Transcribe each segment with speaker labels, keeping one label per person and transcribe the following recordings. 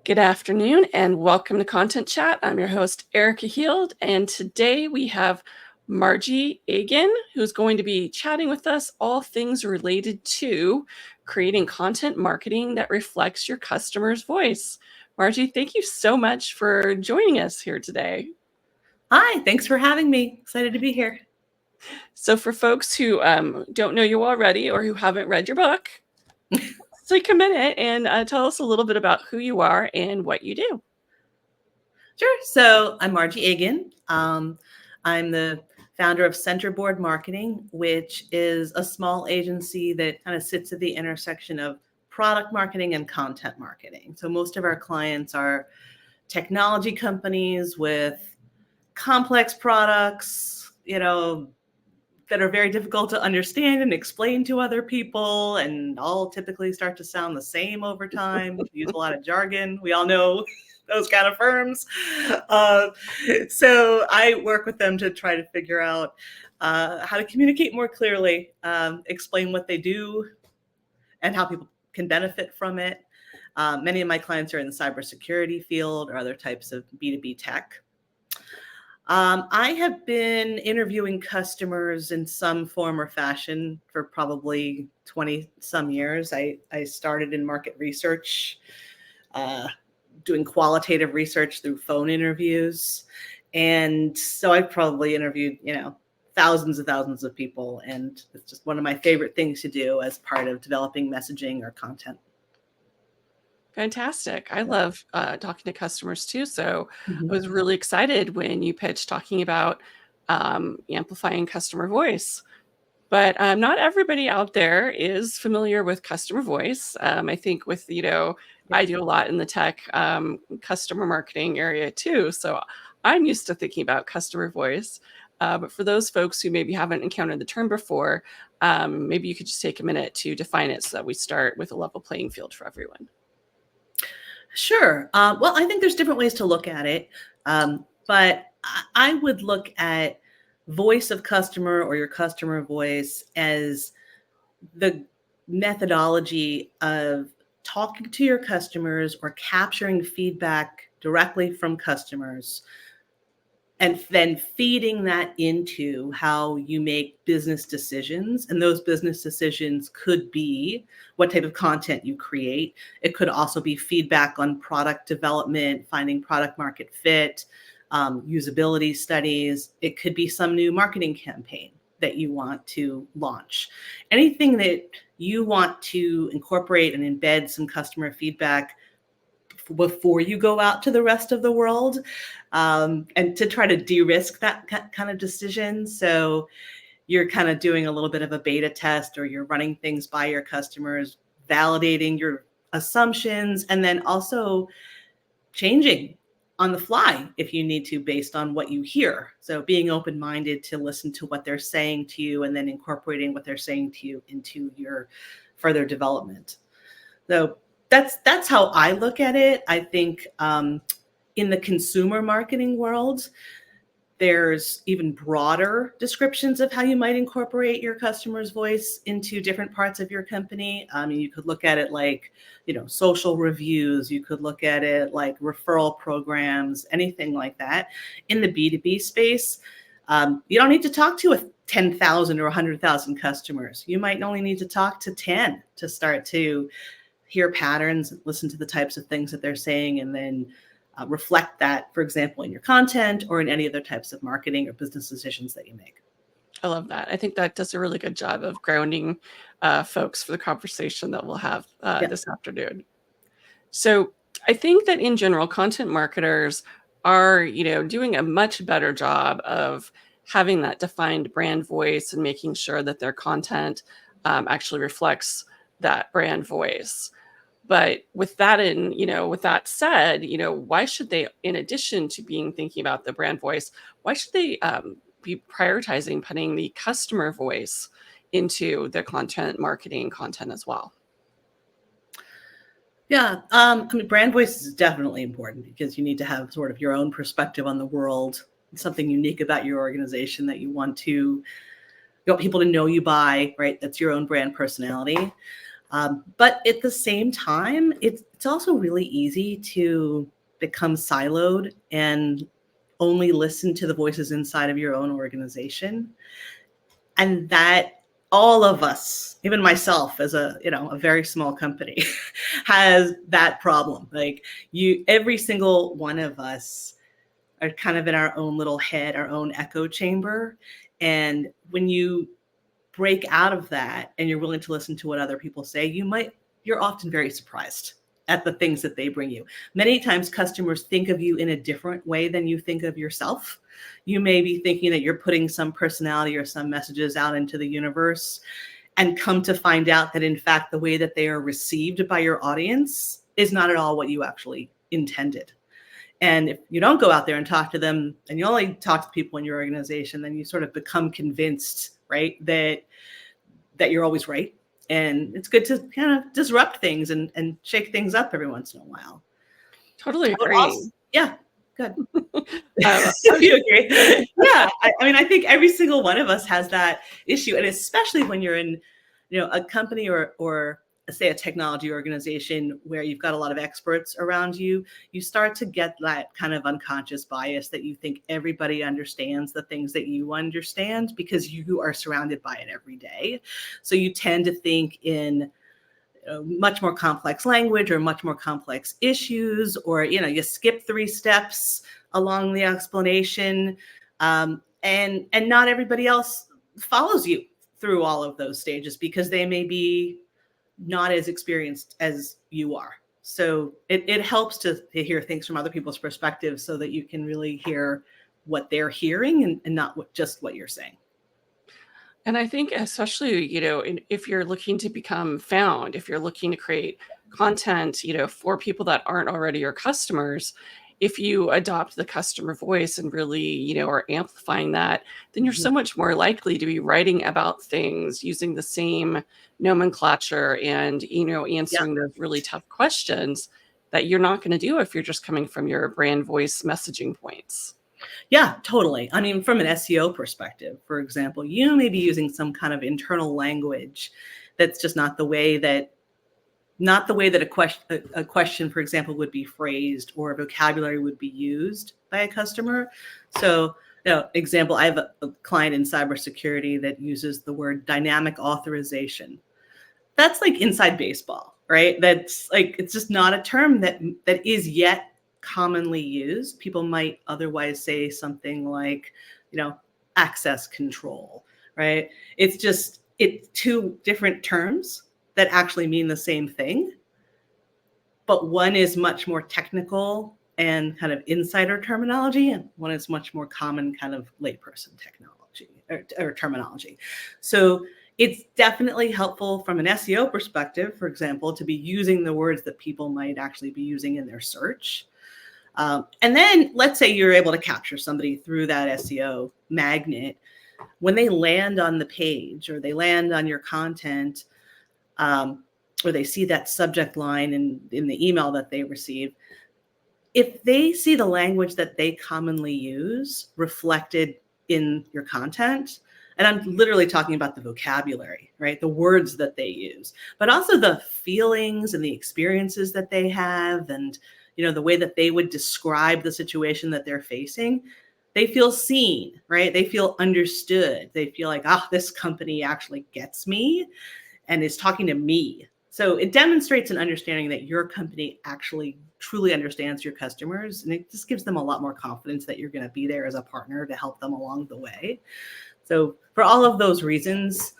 Speaker 1: Good afternoon and welcome to Content Chat. I'm your host, Erika Heald, and today we have Margie Agin, who's going to be chatting with us all things related to creating content marketing that reflects your customer's voice. Margie, thank you so much for joining us here today.
Speaker 2: Hi, thanks for having me. Excited to be here.
Speaker 1: So for folks who don't know you already or who haven't read your book, take a minute and tell us a little bit about who you are and what you do.
Speaker 2: Sure. So I'm Margie Agin. I'm the founder of Centerboard Marketing, which is a small agency that kind of sits at the intersection of product marketing and content marketing. So most of our clients are technology companies with complex products, that are very difficult to understand and explain to other people, and all typically start to sound the same over time. Use a lot of jargon. We all know those kind of firms. So I work with them to try to figure out how to communicate more clearly, explain what they do, and how people can benefit from it. Many of my clients are in the cybersecurity field or other types of B2B tech. I have been interviewing customers in some form or fashion for probably 20 some years. I started in market research, doing qualitative research through phone interviews. And so I've probably interviewed, thousands of people. And it's just one of my favorite things to do as part of developing messaging or content.
Speaker 1: Fantastic. I love talking to customers too. So I was really excited when you pitched talking about amplifying customer voice. But not everybody out there is familiar with customer voice. I think with, I do a lot in the tech customer marketing area too. So I'm used to thinking about customer voice. But for those folks who maybe haven't encountered the term before, maybe you could just take a minute to define it so that we start with a level playing field for everyone.
Speaker 2: Sure. Well, I think there's different ways to look at it. But I would look at voice of customer or your customer voice as the methodology of talking to your customers or capturing feedback directly from customers, and then feeding that into how you make business decisions. And those business decisions could be what type of content you create. It could also be feedback on product development, finding product market fit, usability studies. It could be some new marketing campaign that you want to launch. Anything that you want to incorporate and embed some customer feedback before you go out to the rest of the world, and to try to de-risk that kind of decision. So you're kind of doing a little bit of a beta test, or you're running things by your customers, validating your assumptions, and then also changing on the fly if you need to based on what you hear. So being open-minded to listen to what they're saying to you and then incorporating what they're saying to you into your further development. So that's how I look at it. I think in the consumer marketing world, there's even broader descriptions of how you might incorporate your customer's voice into different parts of your company. You could look at it like, social reviews. You could look at it like referral programs, anything like that. In the B2B space, you don't need to talk to 10,000 or 100,000 customers. You might only need to talk to 10 to start to hear patterns, listen to the types of things that they're saying, and then reflect that, for example, in your content or in any other types of marketing or business decisions that you make.
Speaker 1: I love that. I think that does a really good job of grounding folks for the conversation that we'll have this afternoon. So I think that in general, content marketers are, doing a much better job of having that defined brand voice and making sure that their content actually reflects that brand voice. But with that with that said, why should they, in addition to thinking about the brand voice, why should they be prioritizing putting the customer voice into their content marketing content as well?
Speaker 2: Yeah, brand voice is definitely important because you need to have sort of your own perspective on the world, something unique about your organization that you want people to know you by, right? That's your own brand personality. But at the same time, it's also really easy to become siloed and only listen to the voices inside of your own organization. And that all of us, even myself as a very small company, has that problem. Like every single one of us are kind of in our own little head, our own echo chamber. And when you break out of that and you're willing to listen to what other people say, you're often very surprised at the things that they bring you. Many times customers think of you in a different way than you think of yourself. You may be thinking that you're putting some personality or some messages out into the universe, and come to find out that in fact the way that they are received by your audience is not at all what you actually intended. And if you don't go out there and talk to them, and you only talk to people in your organization, then you sort of become convinced, right, that you're always right. And it's good to kind of disrupt things and shake things up every once in a while.
Speaker 1: Totally agree.
Speaker 2: Yeah, good. You agree? Yeah, I mean, I think every single one of us has that issue, and especially when you're in, a company or say a technology organization where you've got a lot of experts around you, you start to get that kind of unconscious bias that you think everybody understands the things that you understand because you are surrounded by it every day. So you tend to think in much more complex language or much more complex issues, or you skip 3 steps along the explanation, and not everybody else follows you through all of those stages because they may be not as experienced as you are. So it helps to hear things from other people's perspectives so that you can really hear what they're hearing and not just what you're saying.
Speaker 1: And I think especially, if you're looking to become found, if you're looking to create content, for people that aren't already your customers, if you adopt the customer voice and really, are amplifying that, then you're so much more likely to be writing about things using the same nomenclature and, answering those really tough questions that you're not going to do if you're just coming from your brand voice messaging points.
Speaker 2: Yeah, totally. I mean, from an SEO perspective, for example, you may be using some kind of internal language that's just not the way that a question, for example, would be phrased or a vocabulary would be used by a customer. So, example, I have a client in cybersecurity that uses the word dynamic authorization. That's like inside baseball, right? That's like, it's just not a term that is yet commonly used. People might otherwise say something like, access control, right? It's 2 different terms that actually mean the same thing, but one is much more technical and kind of insider terminology, and one is much more common kind of layperson technology or terminology. So it's definitely helpful from an SEO perspective, for example, to be using the words that people might actually be using in their search. And then let's say you're able to capture somebody through that SEO magnet. When they land on the page or they land on your content, or they see that subject line in the email that they receive, if they see the language that they commonly use reflected in your content, and I'm literally talking about the vocabulary, right? The words that they use, but also the feelings and the experiences that they have, and the way that they would describe the situation that they're facing, they feel seen, right? They feel understood. They feel like, this company actually gets me and is talking to me. So it demonstrates an understanding that your company actually truly understands your customers, and it just gives them a lot more confidence that you're going to be there as a partner to help them along the way. So for all of those reasons,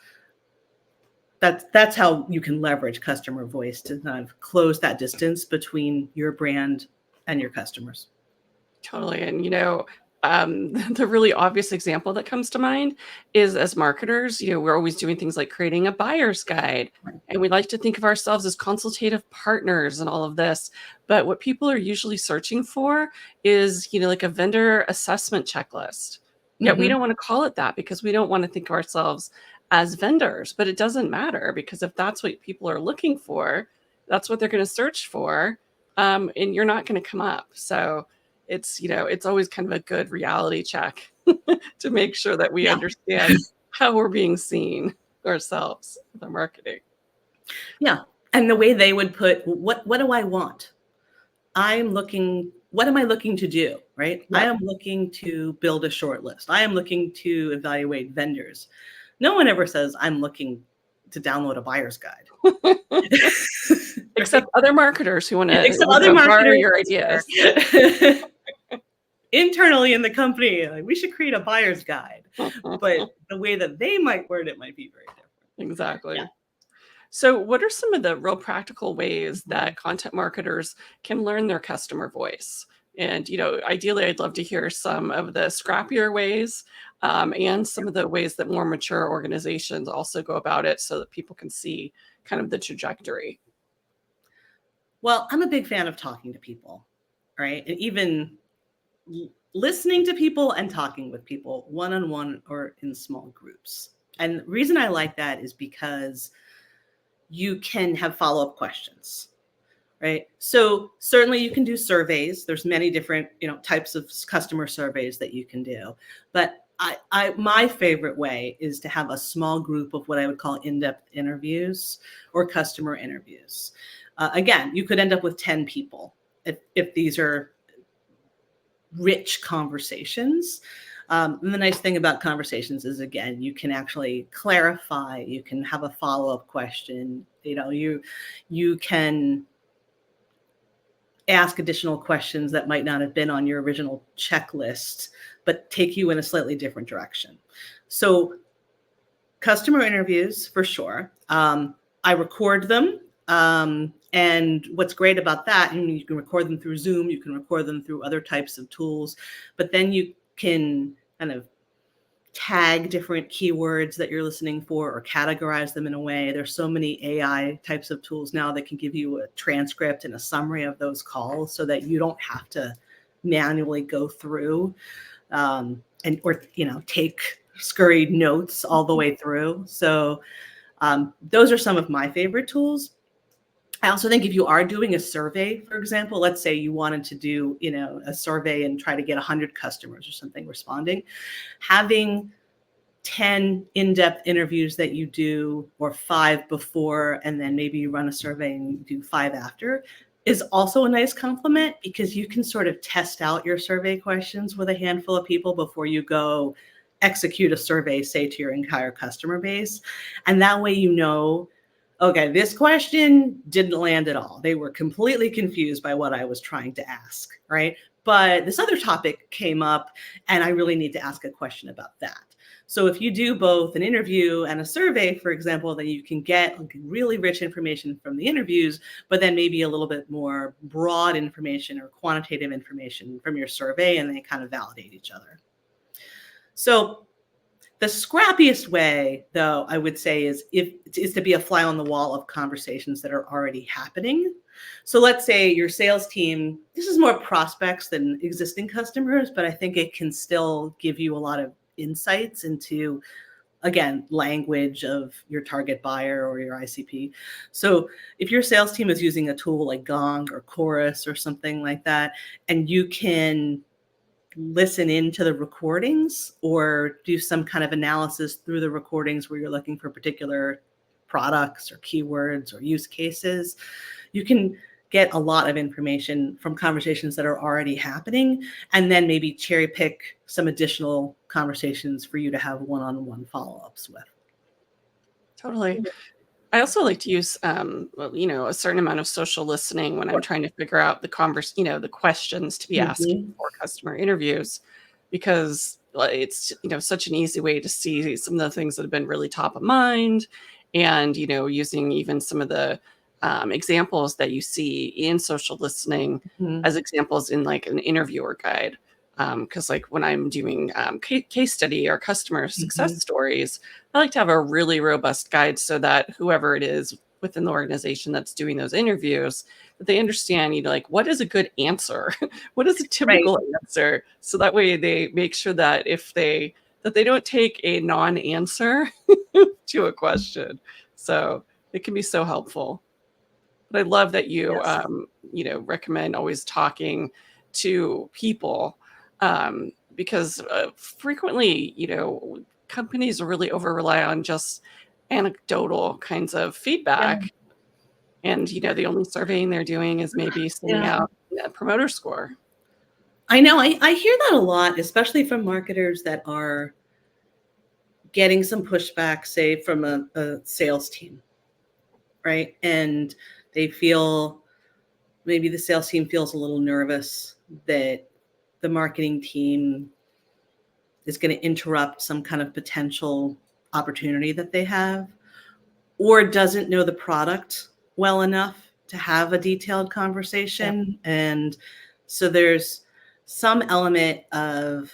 Speaker 2: that's how you can leverage customer voice to kind of close that distance between your brand and your customers.
Speaker 1: Totally. And, the really obvious example that comes to mind is, as marketers, we're always doing things like creating a buyer's guide, and we like to think of ourselves as consultative partners and all of this. But what people are usually searching for is, like a vendor assessment checklist. Yet we don't want to call it that because we don't want to think of ourselves as vendors. But it doesn't matter, because if that's what people are looking for, that's what they're going to search for, and you're not going to come up. So it's always kind of a good reality check to make sure that we understand how we're being seen ourselves with our marketing.
Speaker 2: Yeah. And the way they would put, what do I want? What am I looking to do? Right? I
Speaker 1: Yep.
Speaker 2: am looking to build a short list. I am looking to evaluate vendors. No one ever says, I'm looking to download a buyer's guide.
Speaker 1: Except
Speaker 2: Right?
Speaker 1: other marketers who want
Speaker 2: Except other
Speaker 1: to borrow
Speaker 2: marketers.
Speaker 1: your ideas.
Speaker 2: Internally in the company, like, we should create a buyer's guide. But the way that they might word it might be very different. Yeah.
Speaker 1: Exactly. So, what are some of the real practical ways that content marketers can learn their customer voice? And, ideally, I'd love to hear some of the scrappier ways, and some of the ways that more mature organizations also go about it so that people can see kind of the trajectory.
Speaker 2: Well, I'm a big fan of talking to people, right? And even listening to people and talking with people one-on-one or in small groups. And the reason I like that is because you can have follow-up questions, right? So certainly you can do surveys. There's many different, types of customer surveys that you can do. But my favorite way is to have a small group of what I would call in-depth interviews or customer interviews. Again, you could end up with 10 people if these are rich conversations. And the nice thing about conversations is, again, you can actually clarify, you can have a follow-up question, you can ask additional questions that might not have been on your original checklist, but take you in a slightly different direction. So customer interviews, for sure. I record them. And what's great about that, you can record them through Zoom, you can record them through other types of tools, but then you can kind of tag different keywords that you're listening for or categorize them in a way. There's so many AI types of tools now that can give you a transcript and a summary of those calls so that you don't have to manually go through or take scurried notes all the way through. So those are some of my favorite tools. I also think if you are doing a survey, for example, let's say you wanted to do, a survey and try to get 100 customers or something responding, having 10 in-depth interviews that you do, or 5 before, and then maybe you run a survey and you do 5 after, is also a nice compliment, because you can sort of test out your survey questions with a handful of people before you go execute a survey, say, to your entire customer base. And that way, okay, this question didn't land at all. They were completely confused by what I was trying to ask, right? But this other topic came up, and I really need to ask a question about that. So if you do both an interview and a survey, for example, then you can get really rich information from the interviews, but then maybe a little bit more broad information or quantitative information from your survey, and they kind of validate each other. So the scrappiest way, though, I would say is to be a fly on the wall of conversations that are already happening. So let's say your sales team, this is more prospects than existing customers, but I think it can still give you a lot of insights into, again, language of your target buyer or your ICP. So if your sales team is using a tool like Gong or Chorus or something like that, and you can listen into the recordings or do some kind of analysis through the recordings where you're looking for particular products or keywords or use cases, you can get a lot of information from conversations that are already happening, and then maybe cherry pick some additional conversations for you to have one-on-one follow-ups with.
Speaker 1: Totally. I also like to use, a certain amount of social listening when I'm trying to figure out the questions to be asking for customer interviews, because it's, such an easy way to see some of the things that have been really top of mind, and, using even some of the examples that you see in social listening as examples in like an interviewer guide. Because like when I'm doing case study or customer success stories, I like to have a really robust guide so that whoever it is within the organization that's doing those interviews, that they understand, like, what is a good answer? What is a typical answer? So that way they make sure that that they don't take a non-answer to a question. So it can be so helpful. But I love that you, recommend always talking to people, because frequently, companies really over rely on just anecdotal kinds of feedback, And, the only surveying they're doing is maybe sending
Speaker 2: Yeah.
Speaker 1: out a promoter score.
Speaker 2: I know. I hear that a lot, especially from marketers that are getting some pushback, say, from a sales team, right? And they feel, maybe the sales team feels a little nervous that the marketing team is going to interrupt some kind of potential opportunity that they have, or doesn't know the product well enough to have a detailed conversation.
Speaker 1: Yeah.
Speaker 2: And so there's some element of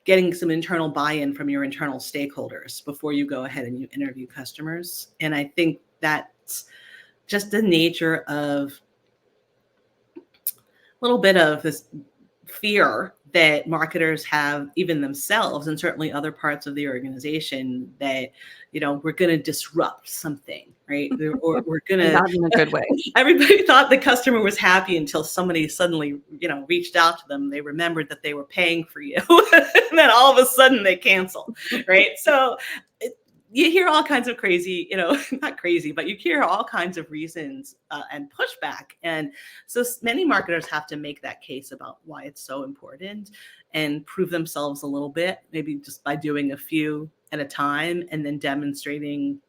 Speaker 2: getting some internal buy-in from your internal stakeholders before you go ahead and you interview customers. And I think that's just the nature of a little bit of this fear that marketers have, even themselves, and certainly other parts of the organization, that we're going to disrupt something, right? Or we're going to,
Speaker 1: not in a good way.
Speaker 2: Everybody thought the customer was happy until somebody suddenly reached out to them. They remembered that they were paying for you, and then all of a sudden they cancel, right? So you hear all kinds of crazy, not crazy, but you hear all kinds of reasons and pushback. And so many marketers have to make that case about why it's so important and prove themselves a little bit, maybe just by doing a few at a time, and then demonstrating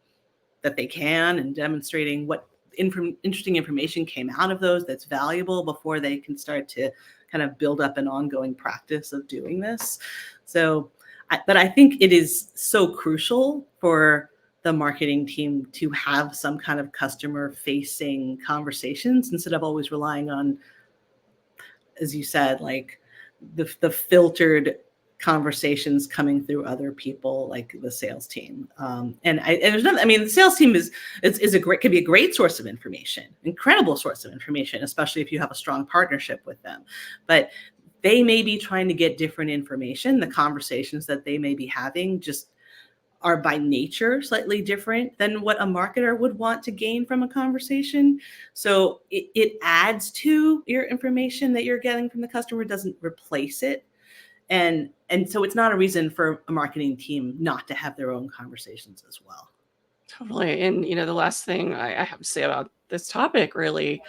Speaker 2: that they can, and demonstrating what interesting information came out of those that's valuable, before they can start to kind of build up an ongoing practice of doing this. So but I think it is so crucial for the marketing team to have some kind of customer facing conversations, instead of always relying on, as you said, like the filtered conversations coming through other people, like the sales team. And there's nothing, I mean, the sales team could be a great source of information, incredible source of information, especially if you have a strong partnership with them. But they may be trying to get different information. The conversations that they may be having just are by nature slightly different than what a marketer would want to gain from a conversation. So it adds to your information that you're getting from the customer, doesn't replace it. And so it's not a reason for a marketing team not to have their own conversations as well.
Speaker 1: Totally. And, the last thing I have to say about this topic really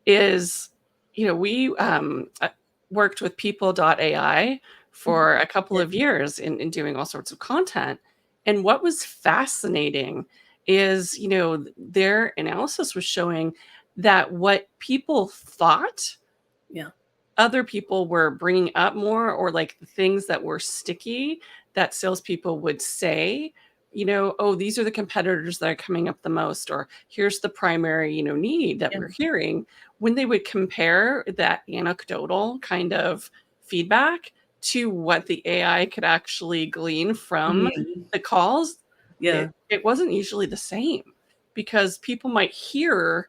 Speaker 1: is, we worked with people.ai for a couple of years in doing all sorts of content. And what was fascinating is, their analysis was showing that what people thought other people were bringing up more, or like the things that were sticky that salespeople would say, oh, these are the competitors that are coming up the most, or here's the primary, need that we're hearing. When they would compare that anecdotal kind of feedback to what the AI could actually glean from the calls, it wasn't usually the same, because people might hear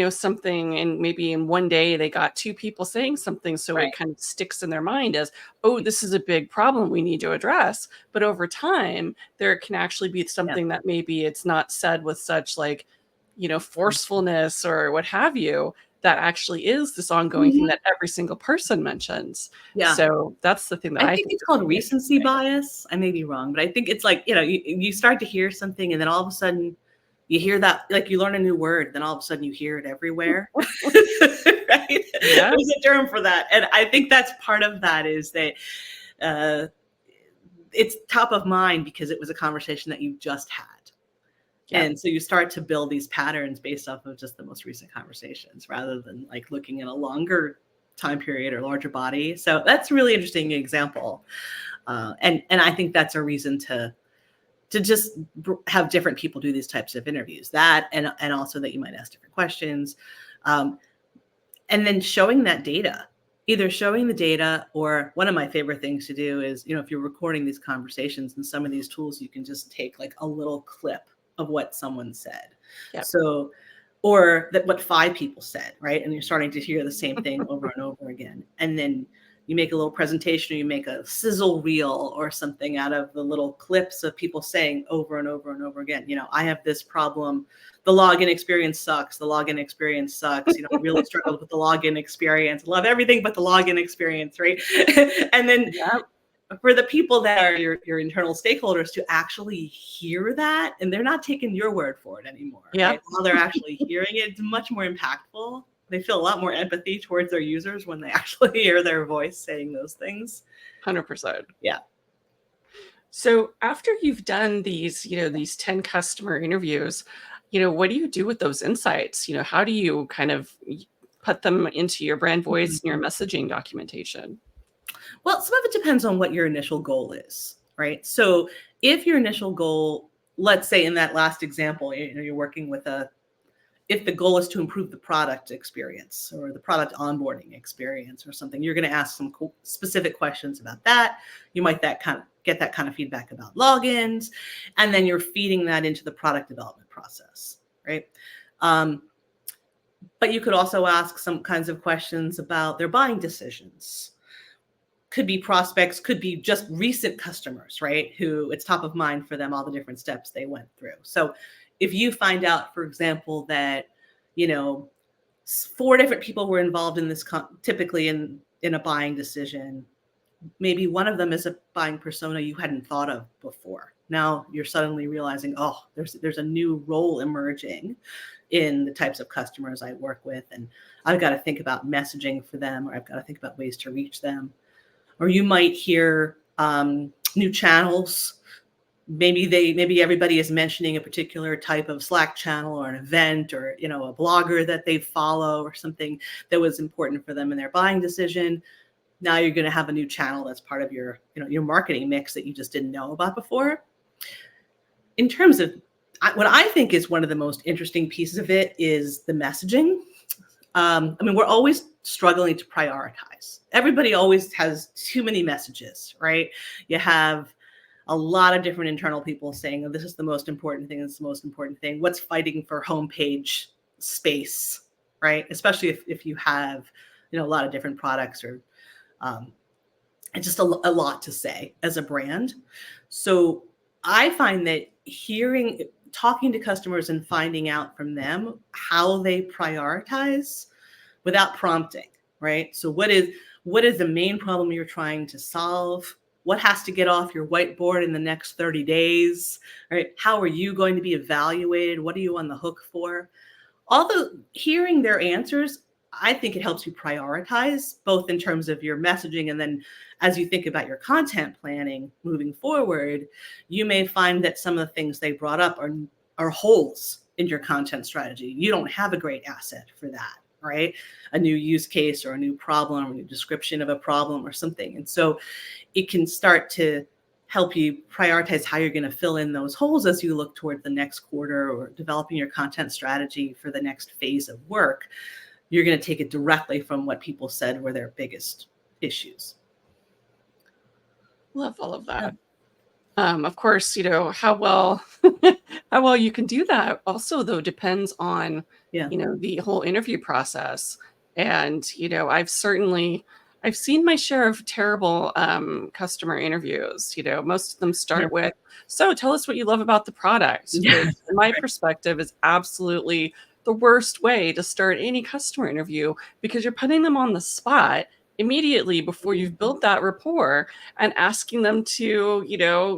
Speaker 1: something, and maybe in one day they got two people saying something. So it kind of sticks in their mind as, oh, this is a big problem we need to address. But over time, there can actually be something that maybe it's not said with such forcefulness or what have you, that actually is this ongoing thing that every single person mentions.
Speaker 2: Yeah.
Speaker 1: So that's the thing that
Speaker 2: I think it's called recency bias. I may be wrong, but I think it's like, you start to hear something, and then all of a sudden you hear that, like you learn a new word, then all of a sudden you hear it everywhere. Right? Yeah. There's a term for that. And I think that's part of that, is that it's top of mind because it was a conversation that you just had. Yeah. And so you start to build these patterns based off of just the most recent conversations, rather than like looking at a longer time period or larger body. So that's a really interesting example. And I think that's a reason to just have different people do these types of interviews, that, and also that you might ask different questions. And then showing that data, either showing the data, or one of my favorite things to do is, if you're recording these conversations in some of these tools, you can just take like a little clip of what someone said. Yep. So, or that what 5 people said, right? And you're starting to hear the same thing over and over again. And then you make a little presentation, or you make a sizzle reel or something out of the little clips of people saying over and over and over again, I have this problem. The login experience sucks. The login experience sucks. I really struggled with the login experience. Love everything but the login experience, right? And then for the people that are your internal stakeholders to actually hear that, and they're not taking your word for it anymore.
Speaker 1: Yeah.
Speaker 2: Right? While they're actually hearing it, it's much more impactful. They feel a lot more empathy towards their users when they actually hear their voice saying those things.
Speaker 1: 100%.
Speaker 2: Yeah.
Speaker 1: So after you've done these, these 10 customer interviews, what do you do with those insights? How do you kind of put them into your brand voice and your messaging documentation?
Speaker 2: Well, some of it depends on what your initial goal is, right? So if your initial goal, let's say in that last example, you're working with if the goal is to improve the product experience or the product onboarding experience or something, you're going to ask some specific questions about that. You might get that kind of feedback about logins, and then you're feeding that into the product development process, right? But you could also ask some kinds of questions about their buying decisions. Could be prospects, could be just recent customers, right? Who it's top of mind for them, all the different steps they went through. So if you find out, for example, that, 4 different people were involved in this, typically in a buying decision, maybe one of them is a buying persona you hadn't thought of before. Now you're suddenly realizing, oh, there's a new role emerging in the types of customers I work with. And I've got to think about messaging for them, or I've got to think about ways to reach them. Or you might hear new channels. Maybe everybody is mentioning a particular type of Slack channel or an event, or a blogger that they follow or something that was important for them in their buying decision. Now you're going to have a new channel that's part of your marketing mix that you just didn't know about before. In terms of what I think is one of the most interesting pieces of it is the messaging. We're always struggling to prioritize. Everybody always has too many messages, right? You have a lot of different internal people saying, oh, this is the most important thing. This is the most important thing. What's fighting for homepage space, right? Especially if you have, a lot of different products, or it's just a lot to say as a brand. So I find that talking to customers and finding out from them how they prioritize without prompting, right? So what is the main problem you're trying to solve? What has to get off your whiteboard in the next 30 days, right? How are you going to be evaluated? What are you on the hook for? Hearing their answers, I think it helps you prioritize, both in terms of your messaging, and then as you think about your content planning moving forward, you may find that some of the things they brought up are holes in your content strategy. You don't have a great asset for that, right? A new use case or a new problem or a new description of a problem or something. And so it can start to help you prioritize how you're going to fill in those holes as you look toward the next quarter or developing your content strategy for the next phase of work. You're going to take it directly from what people said were their biggest issues.
Speaker 1: Love all of that. Of course, how well how well you can do that also, though, depends on the whole interview process. And I've seen my share of terrible customer interviews. Most of them start with, so tell us what you love about the product, which in my perspective is absolutely the worst way to start any customer interview, because you're putting them on the spot immediately before you've built that rapport and asking them to,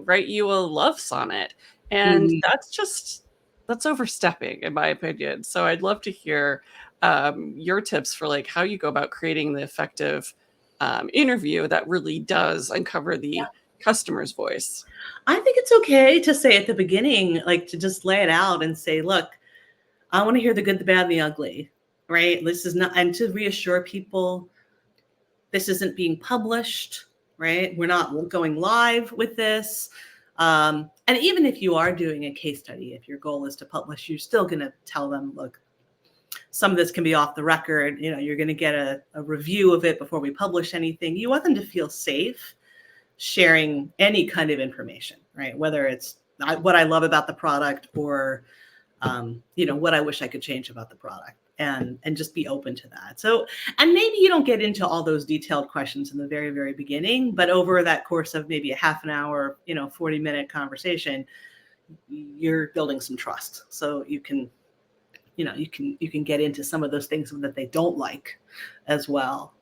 Speaker 1: write you a love sonnet. And that's overstepping, in my opinion. So I'd love to hear your tips for how you go about creating the effective interview that really does uncover the customer's voice.
Speaker 2: I think it's okay to say at the beginning, to just lay it out and say, look, I want to hear the good, the bad, and the ugly, right? This is not, and to reassure people, this isn't being published, right? We're not going live with this. And even if you are doing a case study, if your goal is to publish, you're still going to tell them, look, some of this can be off the record. You're going to get a review of it before we publish anything. You want them to feel safe sharing any kind of information, right? Whether it's what I love about the product or, what I wish I could change about the product. And just be open to that. So, and maybe you don't get into all those detailed questions in the very, very beginning, but over that course of maybe a half an hour, 40-minute conversation, you're building some trust. So you can get into some of those things that they don't like as well.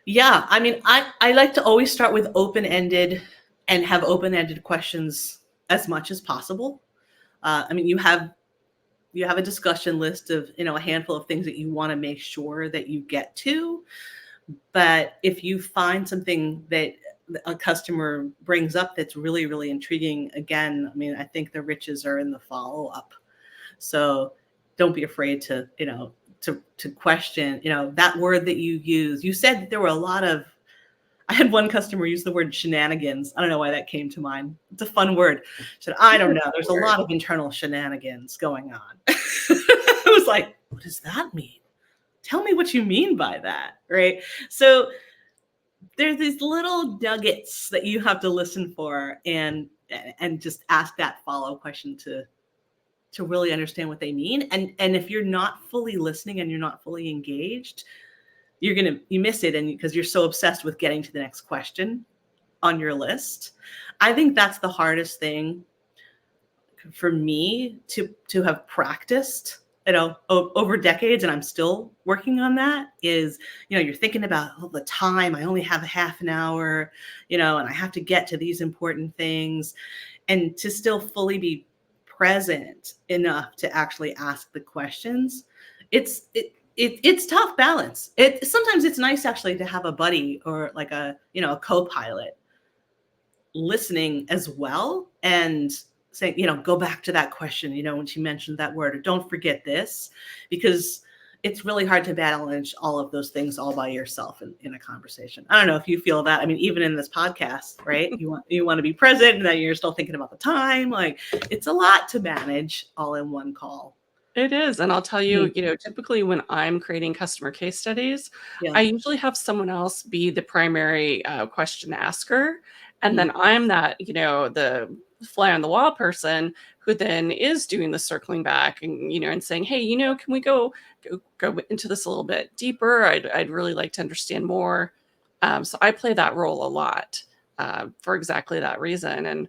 Speaker 2: Yeah. I mean, I like to always start with open-ended and have open-ended questions as much as possible. I mean, you have a discussion list of, a handful of things that you want to make sure that you get to. But if you find something that a customer brings up that's really, really intriguing, again, I mean, I think the riches are in the follow-up. So don't be afraid to, to question, that word that you use. You said that there were a lot of, I had one customer use the word shenanigans. I don't know why that came to mind. It's a fun word. She said, I don't know. There's a lot of internal shenanigans going on. I was like, what does that mean? Tell me what you mean by that, right? So there's these little nuggets that you have to listen for and just ask that follow question to really understand what they mean. And if you're not fully listening and you're not fully engaged, you miss it, and because you're so obsessed with getting to the next question on your list. I think that's the hardest thing for me to have practiced, over decades, and I'm still working on that, is, you're thinking about the time. I only have a half an hour, and I have to get to these important things, and to still fully be present enough to actually ask the questions. It's tough balance. Sometimes it's nice actually to have a buddy or like a co-pilot listening as well and saying, go back to that question, when she mentioned that word, or don't forget this, because it's really hard to balance all of those things all by yourself in a conversation. I don't know if you feel that. I mean, even in this podcast, right? You want to be present, and then you're still thinking about the time. Like, it's a lot to manage all in one call.
Speaker 1: It is. And I'll tell you, typically when I'm creating customer case studies, I usually have someone else be the primary question asker. And then I'm that, the fly on the wall person who then is doing the circling back and, and saying, hey, can we go into this a little bit deeper? I'd really like to understand more. So I play that role a lot for exactly that reason.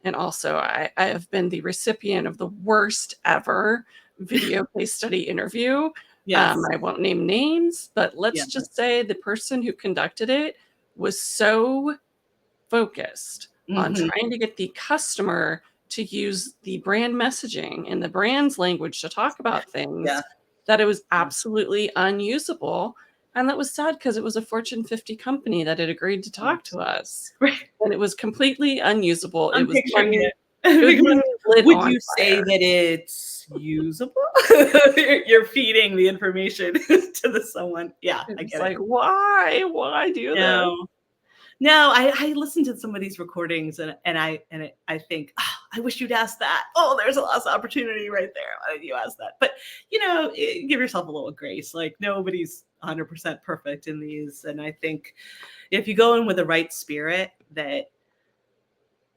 Speaker 1: And also I have been the recipient of the worst ever video case study interview.
Speaker 2: Yes.
Speaker 1: I won't name names, but let's just say the person who conducted it was so focused on trying to get the customer to use the brand messaging and the brand's language to talk about things that it was absolutely unusable. And that was sad because it was a Fortune 50 company that had agreed to talk to us.
Speaker 2: Right.
Speaker 1: And it was completely unusable.
Speaker 2: I'm
Speaker 1: it was
Speaker 2: picturing it.
Speaker 1: Would
Speaker 2: you say that it's usable? You're feeding the information to someone. Yeah, I get
Speaker 1: it. Why do this?
Speaker 2: No, I listened to some of these recordings and I think, I wish you'd ask that. Oh, there's a lost opportunity right there. Why did you ask that? But give yourself a little grace. Like, nobody's 100% perfect in these, and I think if you go in with the right spirit, that,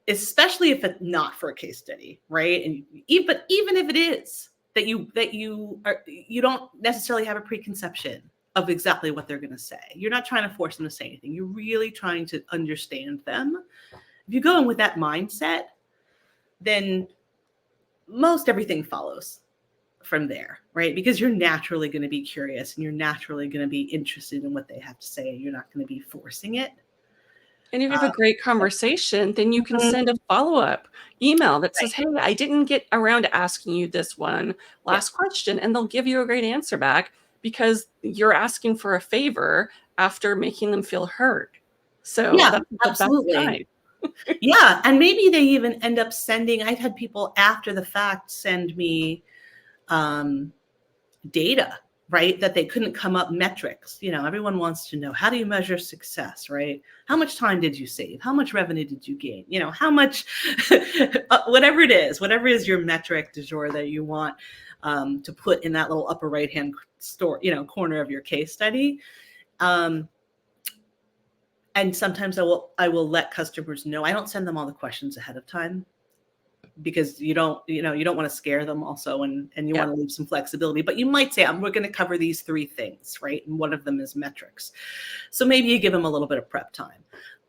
Speaker 2: especially if it's not for a case study, right? And even if it is, that you don't necessarily have a preconception of exactly what they're going to say. You're not trying to force them to say anything. You're really trying to understand them. If you go in with that mindset, then most everything follows from there, right? Because you're naturally going to be curious and you're naturally going to be interested in what they have to say. And you're not going to be forcing it.
Speaker 1: And if you have a great conversation, then you can send a follow-up email that says, hey, I didn't get around to asking you this one last question. And they'll give you a great answer back because you're asking for a favor after making them feel heard. So that's
Speaker 2: absolutely.
Speaker 1: The best kind.
Speaker 2: Yeah. And maybe they even end up sending, I've had people after the fact send me data, right? That they couldn't come up metrics. Everyone wants to know, how do you measure success, right? How much time did you save? How much revenue did you gain? How much, whatever it is, whatever is your metric du jour that you want to put in that little upper right-hand corner of your case study. And sometimes I will let customers know. I don't send them all the questions ahead of time, because you don't want to scare them also, and you want to leave some flexibility. But you might say, we're going to cover these 3 things, right? And one of them is metrics. So maybe you give them a little bit of prep time.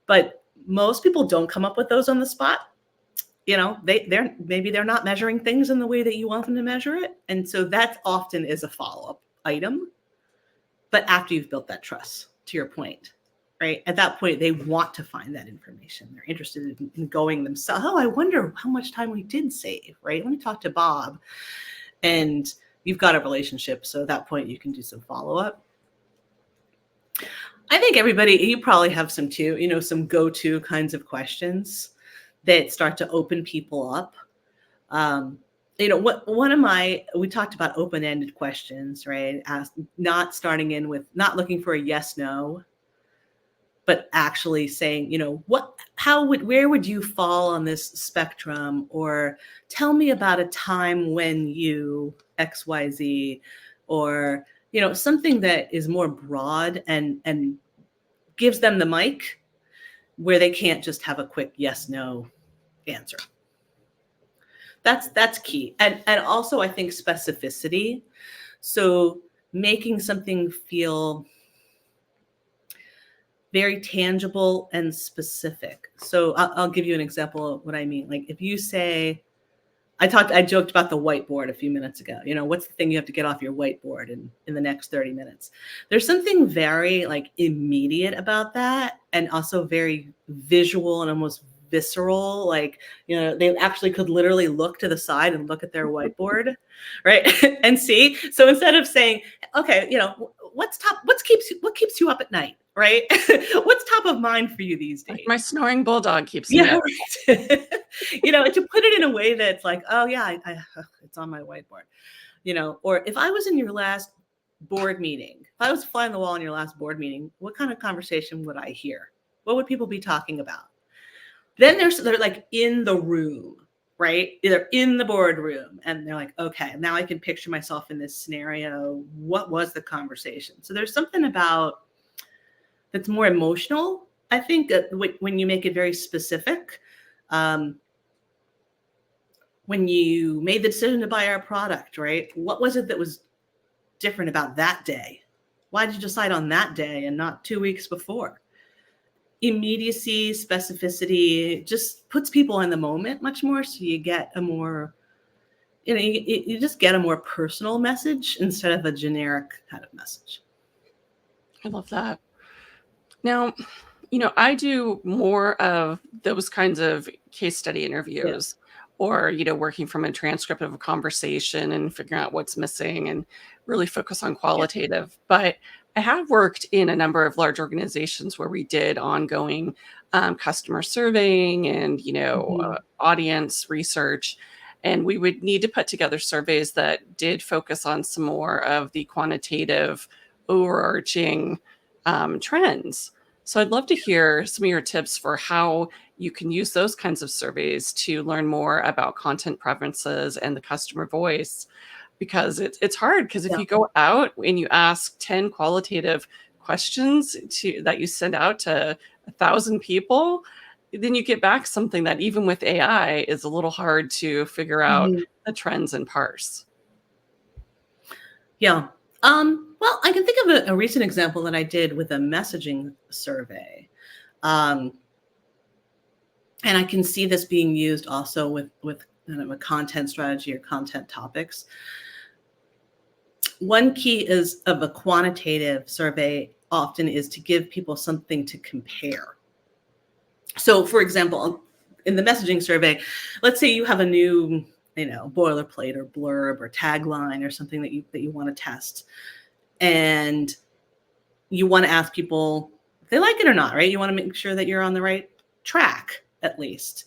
Speaker 2: But most people don't come up with those on the spot. Maybe they're not measuring things in the way that you want them to measure it. And so that often is a follow-up item. But after you've built that trust, to your point. right? At that point, they want to find that information. They're interested in going themselves. Oh, I wonder how much time we did save, right? Let me talk to Bob. And you've got a relationship. So at that point, you can do some follow-up. I think everybody, you probably have some too, some go-to kinds of questions that start to open people up. We talked about open-ended questions, right? Not starting in with, not looking for a yes, no, but actually saying, where would you fall on this spectrum? Or tell me about a time when you XYZ, or, something that is more broad and gives them the mic where they can't just have a quick yes, no answer. That's key. And also I think specificity. So making something feel very tangible and specific. So I'll give you an example of what I mean. Like if you say, I joked about the whiteboard a few minutes ago. What's the thing you have to get off your whiteboard in the next 30 minutes? There's something very like immediate about that, and also very visual and almost visceral. Like, they actually could literally look to the side and look at their whiteboard, right? And see. So instead of saying, okay, what keeps you up at night? Right? What's top of mind for you these days?
Speaker 1: Like my snoring bulldog keeps me up.
Speaker 2: Right. To put it in a way that's like, oh yeah, it's on my whiteboard. Or if I was in your last board meeting, if I was fly on the wall in your last board meeting, what kind of conversation would I hear? What would people be talking about? Then they're like in the room, right? They're in the boardroom and they're like, okay, now I can picture myself in this scenario. What was the conversation? So there's something about that's more emotional, I think, when you make it very specific. When you made the decision to buy our product, right? What was it that was different about that day? Why did you decide on that day and not 2 weeks before? Immediacy, specificity just puts people in the moment much more. So you get a more, you just get a more personal message instead of a generic kind of message.
Speaker 1: I love that. Now, I do more of those kinds of case study interviews, or, working from a transcript of a conversation and figuring out what's missing and really focus on qualitative. But I have worked in a number of large organizations where we did ongoing customer surveying and, audience research. And we would need to put together surveys that did focus on some more of the quantitative overarching trends. So I'd love to hear some of your tips for how you can use those kinds of surveys to learn more about content preferences and the customer voice, because it's hard, because if you go out and you ask 10 qualitative questions that you send out to 1,000 people, then you get back something that even with AI is a little hard to figure out the trends and parse.
Speaker 2: Yeah. Well, I can think of a recent example that I did with a messaging survey. And I can see this being used also with kind of a content strategy or content topics. One key is of a quantitative survey often is to give people something to compare. So for example, in the messaging survey, let's say you have a new boilerplate or blurb or tagline or something that you want to test. And you want to ask people if they like it or not, right? You want to make sure that you're on the right track, at least.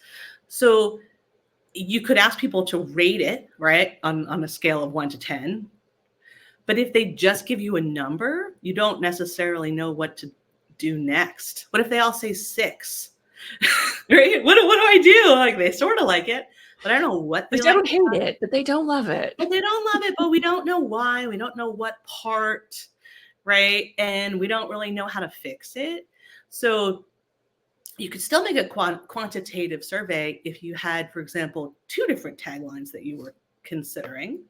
Speaker 2: So you could ask people to rate it, right? On a scale of 1 to 10. But if they just give you a number, you don't necessarily know what to do next. What if they all say 6? Right? What do I do? Like, they sort of like it, but I don't know what
Speaker 1: they don't hate it, but they don't love it.
Speaker 2: But they don't love it, but we don't know why. We don't know what part, right? And we don't really know how to fix it. So you could still make a quantitative survey if you had, for example, 2 different taglines that you were considering.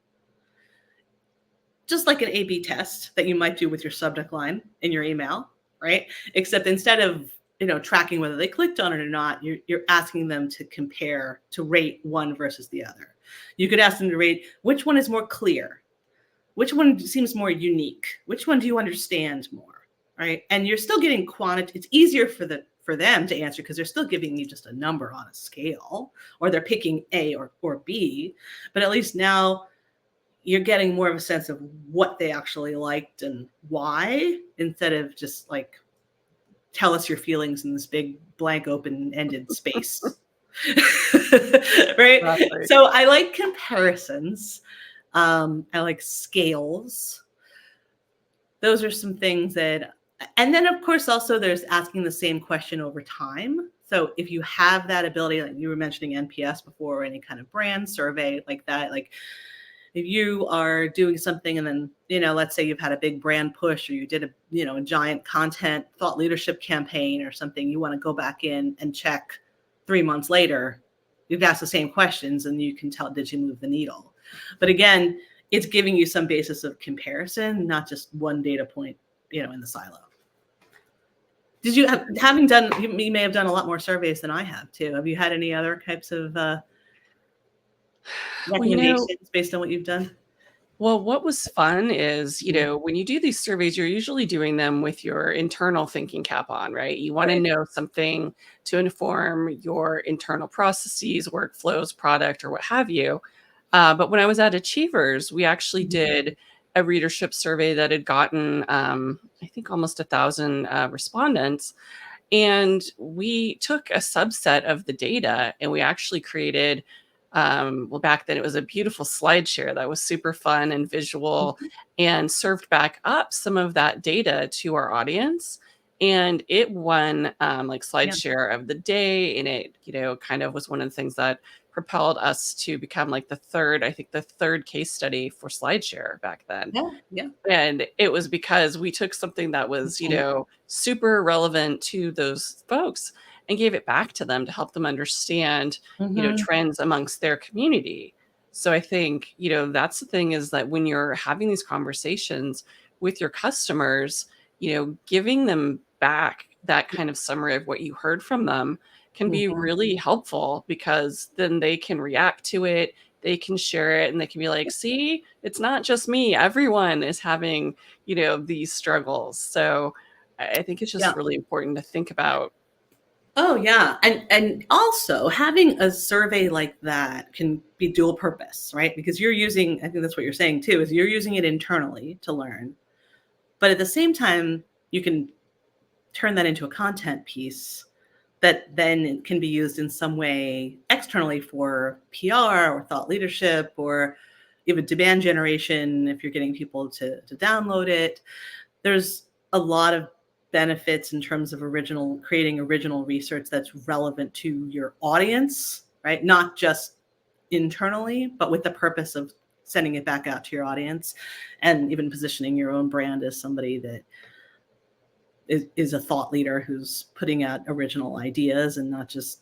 Speaker 2: Just like an A/B test that you might do with your subject line in your email, right? Except instead of tracking whether they clicked on it or not, you're asking them to compare, to rate one versus the other. You could ask them to rate which one is more clear, which one seems more unique, which one do you understand more, right? And you're still getting quantity. It's easier for them to answer because they're still giving you just a number on a scale, or they're picking A or B. But at least now you're getting more of a sense of what they actually liked and why, instead of just like, tell us your feelings in this big blank open-ended space. Right?
Speaker 1: Exactly.
Speaker 2: So I like comparisons. I like scales. Those are some things that, and then of course also there's asking the same question over time. So if you have that ability, like you were mentioning NPS before, or any kind of brand survey like that, like if you are doing something and then, let's say you've had a big brand push, or you did a giant content thought leadership campaign or something, you want to go back in and check 3 months later, you've asked the same questions and you can tell, did you move the needle? But again, it's giving you some basis of comparison, not just one data point, in the silo. Did you you may have done a lot more surveys than I have too. Have you had any other types of recommendations based on what you've done?
Speaker 1: Well, what was fun is, when you do these surveys, you're usually doing them with your internal thinking cap on, right? You want to know something to inform your internal processes, workflows, product, or what have you. But when I was at Achievers, we actually did a readership survey that had gotten, I think, almost 1,000 respondents. And we took a subset of the data and we actually created, well, back then it was a beautiful slide share that was super fun and visual, and served back up some of that data to our audience. And it won like slide share of the day. And it, kind of was one of the things that propelled us to become like the third case study for SlideShare back then.
Speaker 2: Yeah.
Speaker 1: And it was because we took something that was, super relevant to those folks and gave it back to them to help them understand, trends amongst their community. So I think, that's the thing, is that when you're having these conversations with your customers, giving them back that kind of summary of what you heard from them can be really helpful, because then they can react to it, they can share it, and they can be like, see, it's not just me. Everyone is having, these struggles. So I think it's just really important to think about.
Speaker 2: Oh yeah. And also having a survey like that can be dual purpose, right? Because you're using, I think that's what you're saying too, is you're using it internally to learn. But at the same time, you can turn that into a content piece that then can be used in some way externally for PR or thought leadership, or even demand generation if you're getting people to download it. There's a lot of benefits in terms of creating original research that's relevant to your audience, right? Not just internally, but with the purpose of sending it back out to your audience, and even positioning your own brand as somebody that is a thought leader who's putting out original ideas, and not just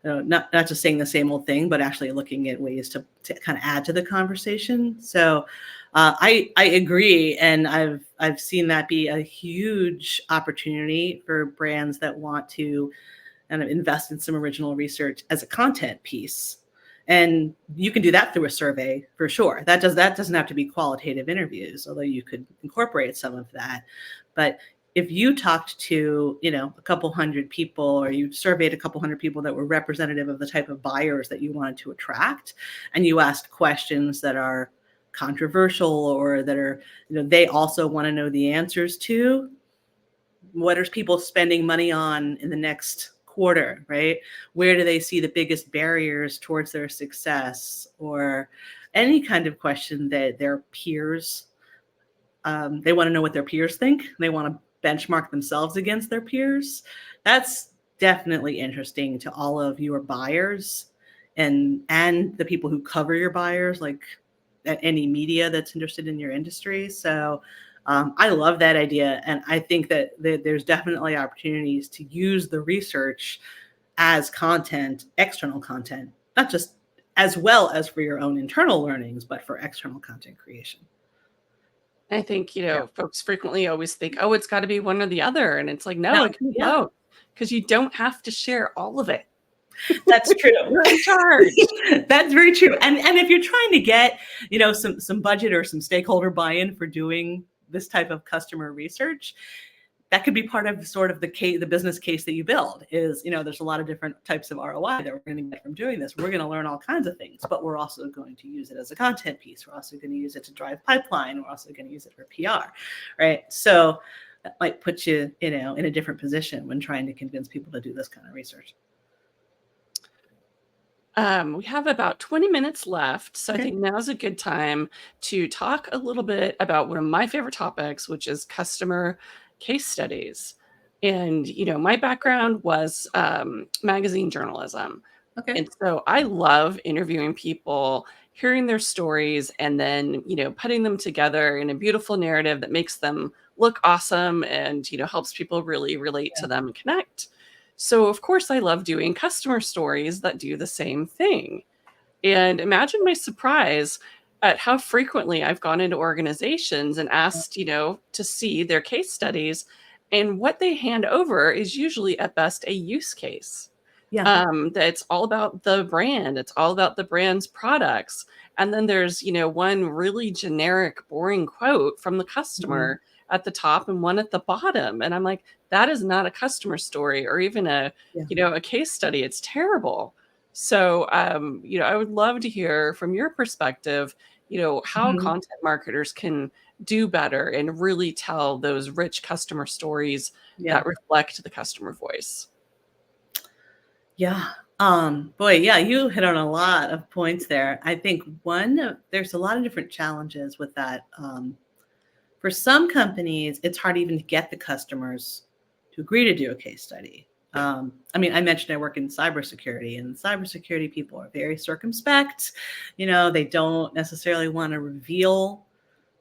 Speaker 2: not just saying the same old thing, but actually looking at ways to kind of add to the conversation. So I agree, and I've seen that be a huge opportunity for brands that want to kind of invest in some original research as a content piece. And you can do that through a survey for sure. That doesn't have to be qualitative interviews, although you could incorporate some of that. But if you talked to, a couple hundred people, or you surveyed a couple hundred people that were representative of the type of buyers that you wanted to attract, and you asked questions that are controversial, or that are, they also want to know the answers to, what are people spending money on in the next quarter, right? Where do they see the biggest barriers towards their success, or any kind of question that their peers, they want to know what their peers think. They want to benchmark themselves against their peers. That's definitely interesting to all of your buyers and the people who cover your buyers, like any media that's interested in your industry. So I love that idea. And I think that there's definitely opportunities to use the research as content, external content, not just as well as for your own internal learnings, but for external content creation.
Speaker 1: I think, folks frequently always think, oh, it's got to be one or the other. And it's like, no, it can be both, because you don't have to share all of it.
Speaker 2: That's true.
Speaker 1: You're in charge.
Speaker 2: That's very true. And if you're trying to get, some budget or some stakeholder buy-in for doing this type of customer research, that could be part of sort of the business case that you build is, there's a lot of different types of ROI that we're going to get from doing this. We're going to learn all kinds of things, but we're also going to use it as a content piece. We're also going to use it to drive pipeline. We're also going to use it for PR, right? So that might put you, in a different position when trying to convince people to do this kind of research.
Speaker 1: We have about 20 minutes left, so
Speaker 2: Okay.
Speaker 1: I think now's a good time to talk a little bit about one of my favorite topics, which is customer case studies. And, my background was magazine journalism.
Speaker 2: Okay.
Speaker 1: And so I love interviewing people, hearing their stories, and then, putting them together in a beautiful narrative that makes them look awesome and, helps people really relate to them and connect. So, of course, I love doing customer stories that do the same thing. And imagine my surprise at how frequently I've gone into organizations and asked, to see their case studies. And what they hand over is usually at best a use case.
Speaker 2: Yeah.
Speaker 1: That's all about the brand. It's all about the brand's products. And then there's, one really generic, boring quote from the customer at the top and one at the bottom. And I'm like, that is not a customer story or even a case study. It's terrible. So, I would love to hear from your perspective, how content marketers can do better and really tell those rich customer stories that reflect the customer voice.
Speaker 2: Yeah. Boy, yeah, you hit on a lot of points there. I think there's a lot of different challenges with that. For some companies, it's hard even to get the customers to agree to do a case study. I mentioned I work in cybersecurity, and cybersecurity people are very circumspect. They don't necessarily want to reveal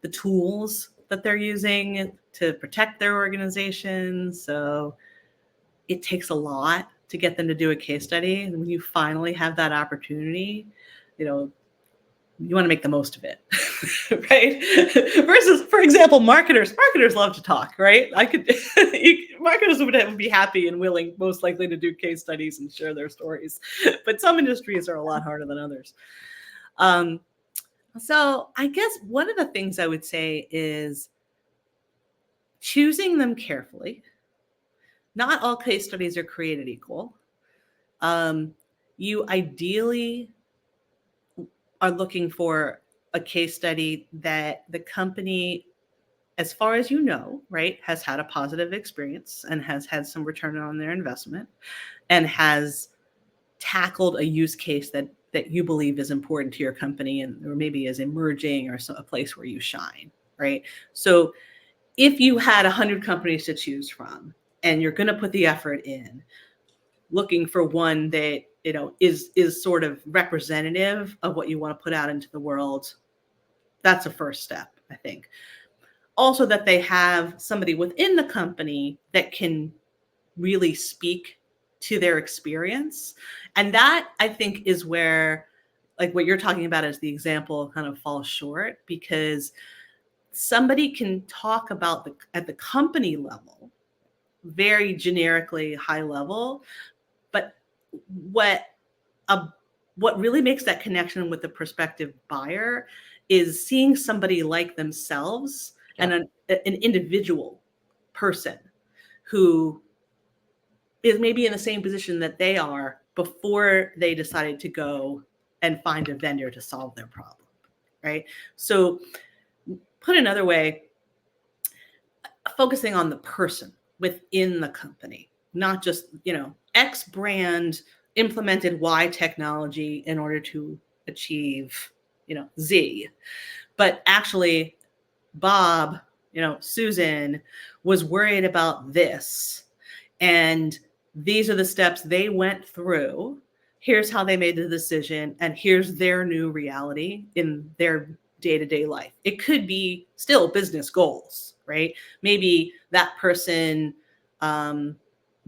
Speaker 2: the tools that they're using to protect their organization. So it takes a lot to get them to do a case study. And when you finally have that opportunity, you want to make the most of it, right? Versus, for example, marketers love to talk, right? Marketers would be happy and willing, most likely, to do case studies and share their stories. But some industries are a lot harder than others. So I guess one of the things I would say is choosing them carefully. Not all case studies are created equal. You ideally are looking for a case study that the company, as far as right, has had a positive experience and has had some return on their investment and has tackled a use case that you believe is important to your company or maybe is emerging or a place where you shine, right? So if you had 100 companies to choose from and you're going to put the effort in, looking for one that is sort of representative of what you want to put out into the world, that's a first step, I think. Also, that they have somebody within the company that can really speak to their experience. And that, I think, is where, like what you're talking about as the example, kind of falls short, because somebody can talk about at the company level, very generically high level, but what really makes that connection with the prospective buyer is seeing somebody like themselves and an individual person who is maybe in the same position that they are before they decided to go and find a vendor to solve their problem, right? So put another way, focusing on the person within the company, not just, X brand implemented Y technology in order to achieve, Z, but actually Bob, Susan was worried about this, and these are the steps they went through. Here's how they made the decision, and here's their new reality in their day-to-day life. It could be still business goals, right? Maybe that person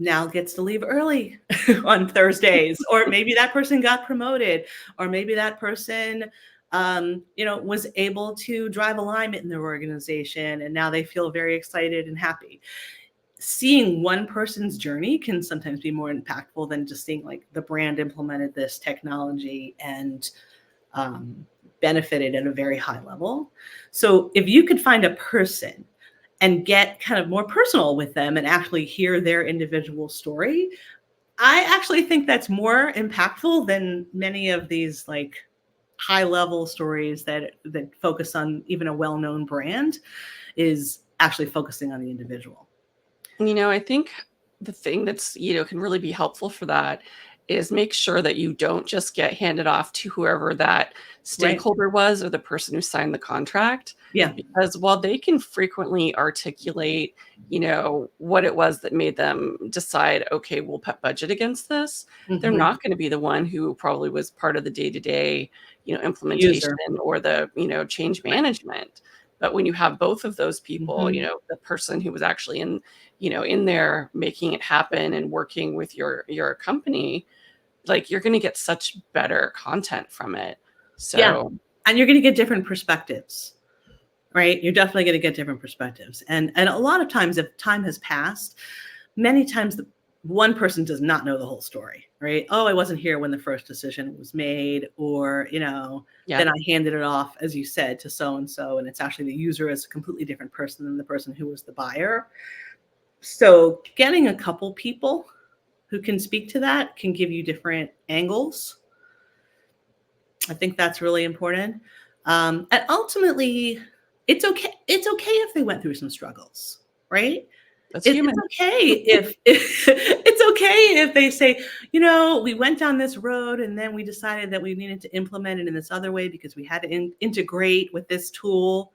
Speaker 2: now gets to leave early on Thursdays, or maybe that person got promoted, or maybe that person was able to drive alignment in their organization, and now they feel very excited and happy. Seeing one person's journey can sometimes be more impactful than just seeing like the brand implemented this technology and benefited at a very high level. So if you could find a person and get kind of more personal with them and actually hear their individual story, I actually think that's more impactful than many of these like high level stories that focus on even a well-known brand, is actually focusing on the individual.
Speaker 1: I think the thing that's, can really be helpful for that is make sure that you don't just get handed off to whoever that
Speaker 2: Right.
Speaker 1: stakeholder was or the person who signed the contract.
Speaker 2: Yeah.
Speaker 1: Because while they can frequently articulate, what it was that made them decide, okay, we'll put budget against this, they're
Speaker 2: Mm-hmm.
Speaker 1: not going to be the one who probably was part of the day-to-day, implementation
Speaker 2: User.
Speaker 1: or the, change
Speaker 2: Right.
Speaker 1: management. But when you have both of those people,
Speaker 2: Mm-hmm.
Speaker 1: the person who was actually in there making it happen and working with your company, like you're going to get such better content from it.
Speaker 2: Yeah.
Speaker 1: So
Speaker 2: And you're going to get different perspectives, right? You're definitely going to get different perspectives. And a lot of times, if time has passed, many times one person does not know the whole story, right? Oh, I wasn't here when the first decision was made, or,
Speaker 1: yeah,
Speaker 2: then I handed it off, as you said, to so-and-so, and it's actually the user is a completely different person than the person who was the buyer. So getting a couple people who can speak to that can give you different angles. I think that's really important. And ultimately, it's okay. It's okay if they went through some struggles, right?
Speaker 1: that's
Speaker 2: It's
Speaker 1: human.
Speaker 2: okay if it's okay if they say, we went down this road and then we decided that we needed to implement it in this other way because we had to integrate with this tool.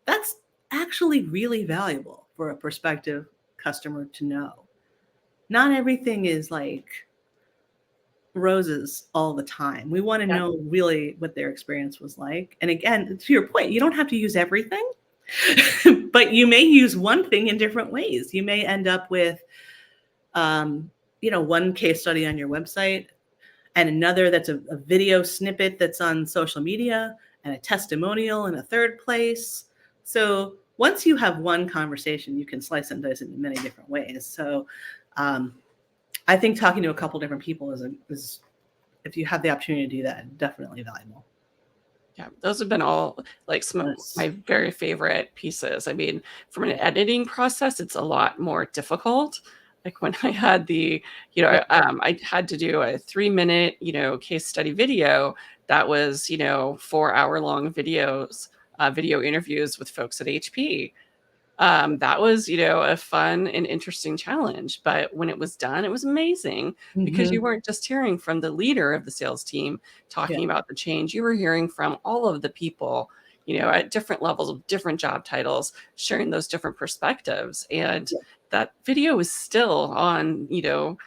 Speaker 2: That's actually really valuable for a prospective customer to know. Not everything is like roses all the time. We want to
Speaker 1: Yeah.
Speaker 2: know really what their experience was like. And again, to your point, you don't have to use everything, but you may use one thing in different ways. You may end up with, one case study on your website and another that's a video snippet that's on social media and a testimonial in a third place. So once you have one conversation, you can slice and dice it in many different ways. So I think talking to a couple different people is, if you have the opportunity to do that, definitely valuable.
Speaker 1: Yeah, those have been all like some of
Speaker 2: Yes.
Speaker 1: my very favorite pieces. I mean, from an editing process, it's a lot more difficult. Like when I had
Speaker 2: Yeah.
Speaker 1: I had to do a 3-minute, case study video that was, 4-hour-long videos, video interviews with folks at HP. That was, a fun and interesting challenge. But when it was done, it was amazing because you
Speaker 2: Mm-hmm.
Speaker 1: weren't just hearing from the leader of the sales team
Speaker 2: Yeah.
Speaker 1: talking about the change. You were hearing from all of the people, at different levels of different job titles, sharing those different perspectives. And
Speaker 2: Yeah.
Speaker 1: that video is still on,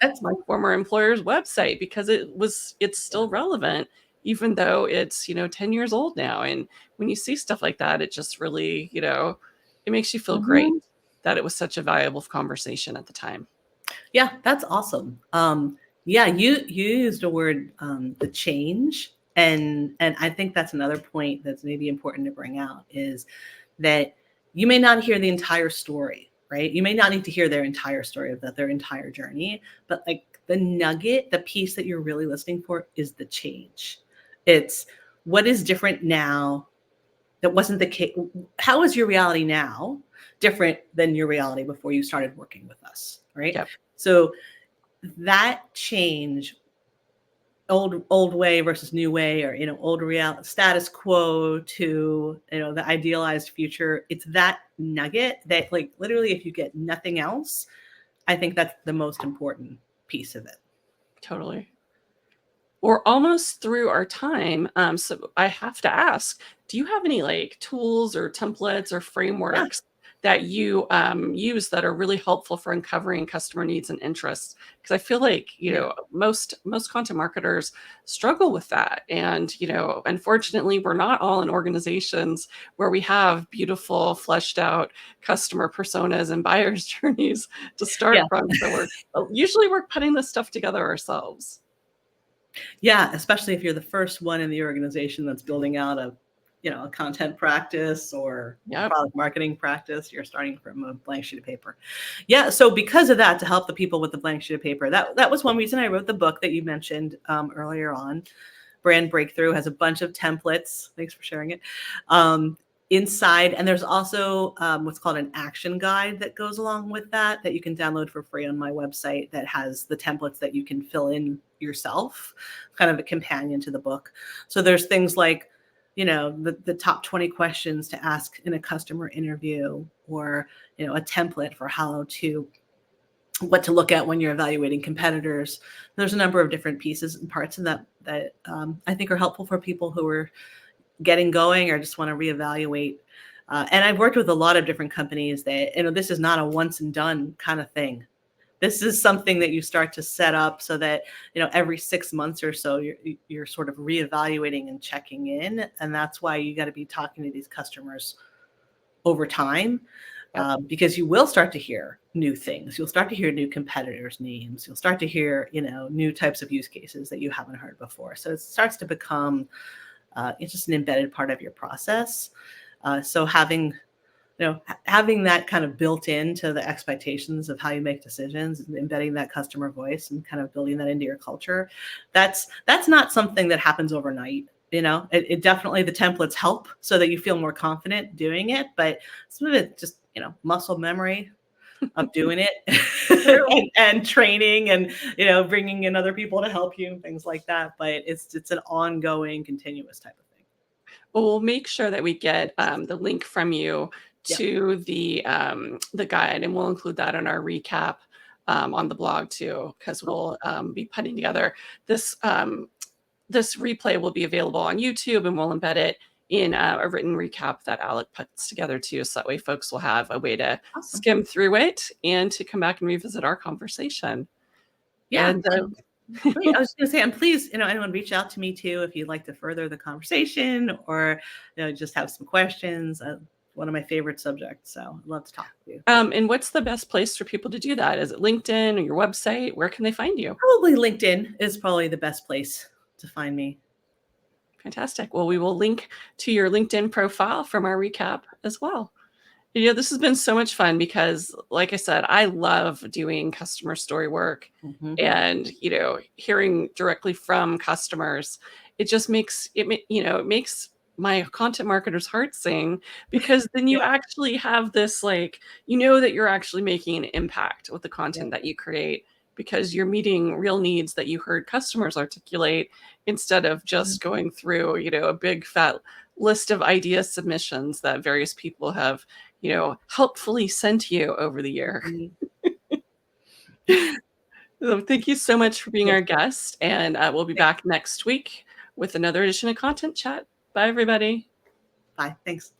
Speaker 2: That's
Speaker 1: my former employer's website because it's
Speaker 2: yeah.
Speaker 1: still relevant, even though it's, 10 years old now. And when you see stuff like that, it just really, it makes you feel great
Speaker 2: Mm-hmm.
Speaker 1: that it was such a valuable conversation at the time.
Speaker 2: Yeah, that's awesome. Yeah, you used a word, the change, and I think that's another point that's maybe important to bring out is that you may not hear the entire story, right? You may not need to hear their entire story of their entire journey, but like the nugget, the piece that you're really listening for is the change. It's what is different now that wasn't the case. How is your reality now different than your reality before you started working with us, right?
Speaker 1: Yep.
Speaker 2: So that change, old way versus new way, or old real status quo to the idealized future, it's that nugget that, like, literally, if you get nothing else, I think that's the most important piece of it.
Speaker 1: Totally. We're almost through our time. So I have to ask, do you have any like tools or templates or
Speaker 2: Yeah.
Speaker 1: frameworks that you use that are really helpful for uncovering customer needs and interests? Because I feel like,
Speaker 2: Yeah.
Speaker 1: most content marketers struggle with that. And, unfortunately, we're not all in organizations where we have beautiful, fleshed out customer personas and buyers journeys to
Speaker 2: Yeah.
Speaker 1: start from. So we're putting this stuff together ourselves.
Speaker 2: Yeah, especially if you're the first one in the organization that's building out a content practice or a
Speaker 1: Yep.
Speaker 2: product marketing practice. You're starting from a blank sheet of paper. Yeah, so because of that, to help the people with the blank sheet of paper, that was one reason I wrote the book that you mentioned earlier on. Brand Breakthrough has a bunch of templates. Thanks for sharing it. inside, and there's also what's called an action guide that goes along with that you can download for free on my website, that has the templates that you can fill in yourself, kind of a companion to the book. So there's things like, the top 20 questions to ask in a customer interview, or a template for what to look at when you're evaluating competitors. There's a number of different pieces and parts of that I think are helpful for people who are getting going or just want to reevaluate. And I've worked with a lot of different companies that, this is not a once and done kind of thing. This is something that you start to set up so that, every 6 months or so, you're sort of reevaluating and checking in. And that's why you got to be talking to these customers over time.
Speaker 1: Yep.
Speaker 2: Because you will start to hear new things. You'll start to hear new competitors' names. You'll start to hear, new types of use cases that you haven't heard before. So it starts to become it's just an embedded part of your process. So having that kind of built into the expectations of how you make decisions, and embedding that customer voice and kind of building that into your culture, that's not something that happens overnight. It definitely, the templates help so that you feel more confident doing it, but some of it just, muscle memory of doing it and training, and bringing in other people to help you and things like that. But it's an ongoing, continuous type of thing.
Speaker 1: Well, we'll make sure that we get the link from you to the guide, and we'll include that in our recap on the blog too, because we'll be putting together this this replay will be available on YouTube, and we'll embed it in a written recap that Alec puts together too. So that way folks will have a way to skim through it and to come back and revisit our conversation.
Speaker 2: Yeah.
Speaker 1: And
Speaker 2: Great. I was going to say, and please, anyone reach out to me too, if you'd like to further the conversation, or, just have some questions. One of my favorite subjects. So I'd love to talk to you.
Speaker 1: And what's the best place for people to do that? Is it LinkedIn or your website? Where can they find you?
Speaker 2: Probably LinkedIn is probably the best place to find me.
Speaker 1: Fantastic. Well, we will link to your LinkedIn profile from our recap as well. This has been so much fun because, like I said, I love doing customer story work, and, hearing directly from customers. It just makes it makes my content marketer's heart sing, because then you actually have this, like, that you're actually making an impact with the content that you create, because you're meeting real needs that you heard customers articulate, instead of just going through, a big fat list of idea submissions that various people have, helpfully sent you over the year. So thank you so much for being our guest, and we'll be back next week with another edition of Content Chat. Bye, everybody.
Speaker 2: Bye. Thanks.